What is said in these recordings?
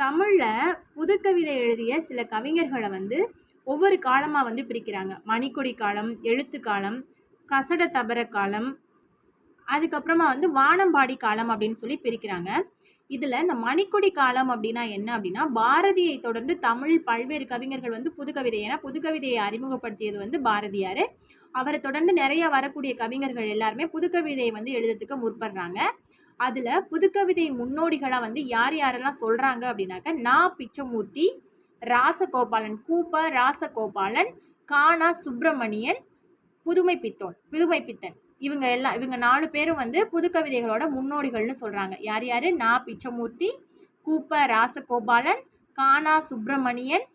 தமிழில் புதுக்கவிதை எழுதிய சில கவிஞர்களை ஒவ்வொரு காலமாக பிரிக்கிறாங்க. மணிக்கொடி காலம், எழுத்து காலம், கசட தபர காலம், அதுக்கப்புறமா வானம்பாடி காலம் அப்படின்னு சொல்லி பிரிக்கிறாங்க. இதில் இந்த மணிக்கொடி காலம் அப்படின்னா என்ன அப்படின்னா, பாரதியை தொடர்ந்து தமிழ் பல்வேறு கவிஞர்கள் புதுக்கவிதை, ஏன்னா புதுக்கவிதையை அறிமுகப்படுத்தியது பாரதியார். அவரை தொடர்ந்து நிறைய வரக்கூடிய கவிஞர்கள் எல்லாருமே புதுக்கவிதையை எழுதுறதுக்கு முற்படுறாங்க. அதில் புதுக்கவிதை முன்னோடிகளாக யார் யாரெல்லாம் சொல்கிறாங்க அப்படின்னாக்க, நா. பிச்சமூர்த்தி, ராசகோபாலன், கூப்ப ராசகோபாலன், கானா சுப்பிரமணியன், புதுமைப்பித்தன், இவங்க 4 பேரும் புதுக்கவிதைகளோட முன்னோடிகள்னு சொல்கிறாங்க. யார் யார்? நா. பிச்சமூர்த்தி, கூப்ப ராசகோபாலன், கானா சுப்பிரமணியன்,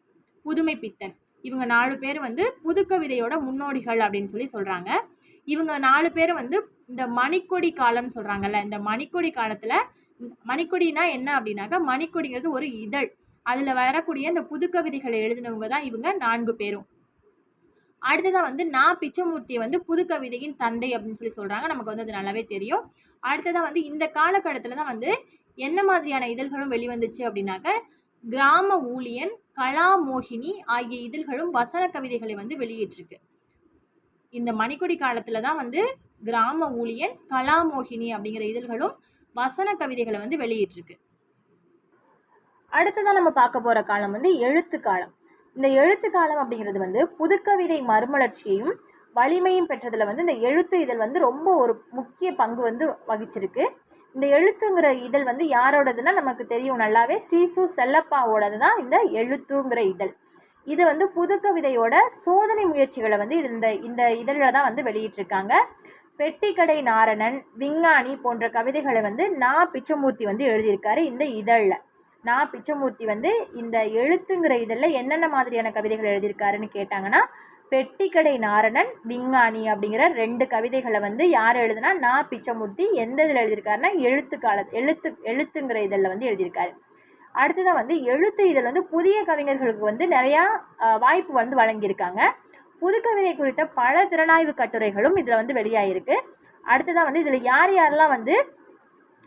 புதுமைப்பித்தன். இவங்க 4 பேர் புதுக்கவிதையோட முன்னோடிகள் அப்படின்னு சொல்லி சொல்கிறாங்க. இவங்க 4 பேர் இந்த மணிக்கொடி காலம்னு சொல்கிறாங்கல்ல, இந்த மணிக்கொடி காலத்தில் மணிக்கொடினா என்ன அப்படின்னாக்கா, மணிக்கொடிங்கிறது ஒரு இதழ். அதில் வரக்கூடிய இந்த புதுக்கவிதைகளை எழுதினவங்க தான் இவங்க 4 பேரும். அடுத்ததாக நா. பிச்சமூர்த்தியை புதுக்கவிதையின் தந்தை அப்படின்னு சொல்லி சொல்கிறாங்க. நமக்கு அது நல்லாவே தெரியும். அடுத்ததாக இந்த காலகட்டத்தில் தான் என்ன மாதிரியான இதழ்களும் வெளிவந்துச்சு அப்படின்னாக்க, கிராம ஊழியன், கலாமோகினி ஆகிய இதழ்களும் வசன கவிதைகளை வெளியிட்டிருக்கு. இந்த மணிக்கொடி காலத்தில் தான் கிராம ஊழியன், கலாமோகினி அப்படிங்கிற இதழ்களும் வசன கவிதைகளை வெளியிட்டிருக்கு. அடுத்ததான் நம்ம பார்க்க போகிற காலம் எழுத்து காலம். இந்த எழுத்து காலம் அப்படிங்கிறது புதுக்கவிதை மறுமலர்ச்சியையும் வலிமையும் பெற்றதில் இந்த எழுத்து இதழ் ரொம்ப ஒரு முக்கிய பங்கு வகிச்சிருக்கு. இந்த எழுத்துங்கிற இதழ் யாரோடதுன்னா நமக்கு தெரியும் நல்லாவே, சீசு செல்லப்பாவோடது தான் இந்த எழுத்துங்கிற இதழ். இது புதுக்கவிதையோட சோதனை முயற்சிகளை இந்த இதழில் தான் வெளியிட்டிருக்காங்க. பெட்டிக்கடை நாரணன், விஞ்ஞானி போன்ற கவிதைகளை நா. பிச்சமூர்த்தி எழுதியிருக்காரு இந்த இதழில். நா. பிச்சமூர்த்தி இந்த எழுத்துங்கிற இதழில் என்னென்ன மாதிரியான கவிதைகள் எழுதியிருக்காருன்னு கேட்டாங்கன்னா, பெட்டிக்கடை நாரணன், விஞ்ஞானி அப்படிங்கிற 2 கவிதைகளை யார் எழுதுனா நா. பிச்சமூர்த்தி. எந்த இதில் எழுதியிருக்காருன்னா எழுத்துங்கிற இதழில் எழுதியிருக்காரு. அடுத்ததான் எழுத்து இதழ் புதிய கவிஞர்களுக்கு நிறையா வாய்ப்பு வழங்கியிருக்காங்க. புதுக்கவிதை குறித்த பல திறனாய்வு கட்டுரைகளும் இதில் வெளியாகிருக்கு. அடுத்ததான் இதில் யார் யாரெல்லாம்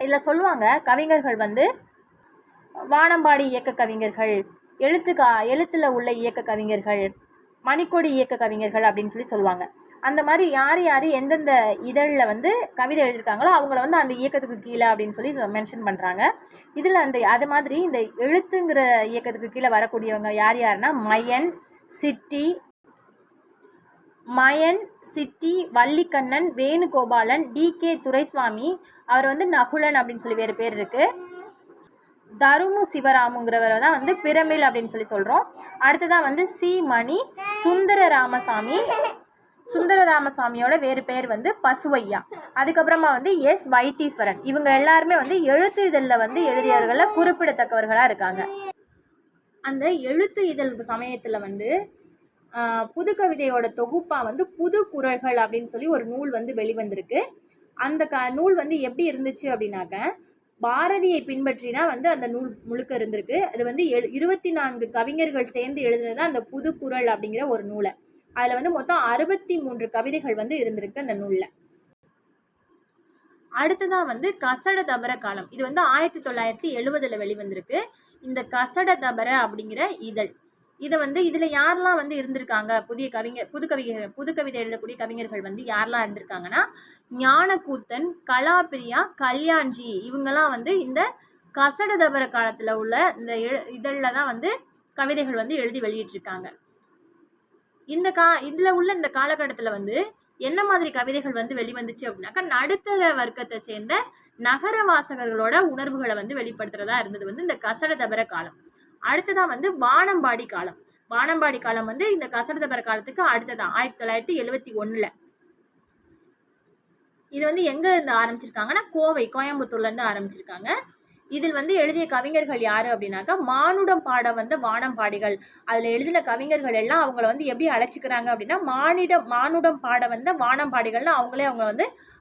இதில் சொல்லுவாங்க, கவிஞர்கள் வானம்பாடி இயக்க கவிஞர்கள், எழுத்தில் உள்ள இயக்க கவிஞர்கள், மணிக்கொடி இயக்க கவிஞர்கள் அப்படின்னு சொல்லி சொல்லுவாங்க. அந்த மாதிரி யார் யார் எந்தெந்த இதழில் கவிதை எழுதியிருக்காங்களோ அவங்கள அந்த இயக்கத்துக்கு கீழே அப்படின்னு சொல்லி மென்ஷன் பண்ணுறாங்க. இதில் அது மாதிரி இந்த எழுத்துங்கிற இயக்கத்துக்கு கீழே வரக்கூடியவங்க யார் யாருன்னா, மயன், சிட்டி, வள்ளிக்கண்ணன், வேணுகோபாலன், டி.கே. துரைசுவாமி, அவர் நகுலன் அப்படின்னு சொல்லி வேறு பேர் இருக்குது. தருமு சிவராமுங்கிறவரை தான் பிரமிழ் அப்படின்னு சொல்லி சொல்கிறோம். அடுத்ததான் சி. மணி, சுந்தரராமசாமியோட வேறு பேர் பசுவையா. அதுக்கப்புறமா எஸ். வைத்தீஸ்வரன். இவங்க எல்லாருமே எழுத்து இதழில் எழுதியவர்களில் குறிப்பிடத்தக்கவர்களாக இருக்காங்க. அந்த எழுத்து இதழ் சமயத்தில் புதுக்கவிதையோட தொகுப்பாக புது குறள்கள் அப்படின்னு சொல்லி ஒரு நூல் வெளிவந்திருக்கு. அந்த நூல் எப்படி இருந்துச்சு அப்படின்னாக்க, பாரதியை பின்பற்றி தான் அந்த நூல் முழுக்க இருந்திருக்கு. அது 24 கவிஞர்கள் சேர்ந்து எழுதுனது தான் அந்த புது குறள் அப்படிங்கிற ஒரு நூலை. அதில் மொத்தம் 63 கவிதைகள் இருந்திருக்கு அந்த நூலில். அடுத்ததான் கசட தபர காலம். இது 1970 வெளிவந்திருக்கு. இந்த கசட தபர அப்படிங்கிற இதழ் இதை இதில் யாரெல்லாம் இருந்திருக்காங்க, புதுக்கவிதை எழுதக்கூடிய கவிஞர்கள் யாரெல்லாம் இருந்திருக்காங்கன்னா, ஞானக்கூத்தன், கலாபிரியா, கல்யாண்ஜி, இவங்கெல்லாம் இந்த கசட தபர காலத்தில் உள்ள இந்த இதழில் தான் கவிதைகள் எழுதி வெளியிட்டிருக்காங்க. இதில் உள்ள இந்த காலகட்டத்தில் என்ன மாதிரி கவிதைகள் வெளிவந்துச்சு அப்படின்னாக்கா, நடுத்தர வர்க்கத்தை சேர்ந்த நகர வாசகர்களோட உணர்வுகளை வெளிப்படுத்துறதா இருந்தது இந்த கசட தபர காலம். அடுத்ததான் வானம்பாடி காலம். வானம்பாடி காலம் இந்த கசட தபர காலத்துக்கு அடுத்ததான் 1971. இது எங்கே இருந்து ஆரம்பிச்சிருக்காங்கன்னா, கோயம்புத்தூர்லேருந்து ஆரம்பிச்சிருக்காங்க. இதில் எழுதிய கவிஞர்கள் யார் அப்படின்னாக்கா, மானுடம் பாட வானம்பாடிகள். அதில் எழுதின கவிஞர்கள் எல்லாம் அவங்கள எப்படி அழைச்சிக்கிறாங்க அப்படின்னா, மானுடம் பாட வானம்பாடிகள்னு அவங்கள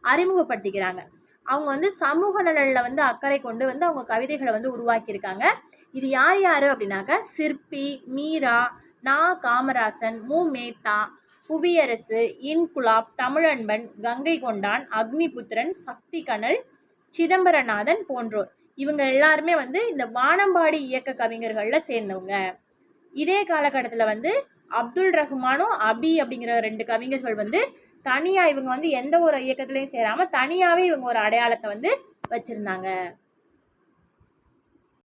அறிமுகப்படுத்திக்கிறாங்க. அவங்க சமூக நலனில் அக்கறை கொண்டு அவங்க கவிதைகளை உருவாக்கியிருக்காங்க. இது யார் யார் அப்படின்னாக்க, சிற்பி, மீரா, நா. காமராசன், மு. மேத்தா, புவியரசு, இன்குலாப், தமிழன்பன், கங்கை கொண்டான், அக்னிபுத்திரன், சக்தி கனல், சிதம்பரநாதன் போன்றோர். இவங்க எல்லாருமே வந்து இந்த வானம்பாடி இயக்க கவிஞர்களில் சேர்ந்தவங்க. இதே காலகட்டத்தில் வந்து அப்துல் ரஹ்மானும் அபி அப்படிங்கிற 2 கவிஞர்கள் வந்து தனியாக இவங்க வந்து எந்த ஒரு இயக்கத்துலேயும் சேராமல் தனியாகவே இவங்க ஒரு அடையாளத்தை வந்து வச்சுருந்தாங்க.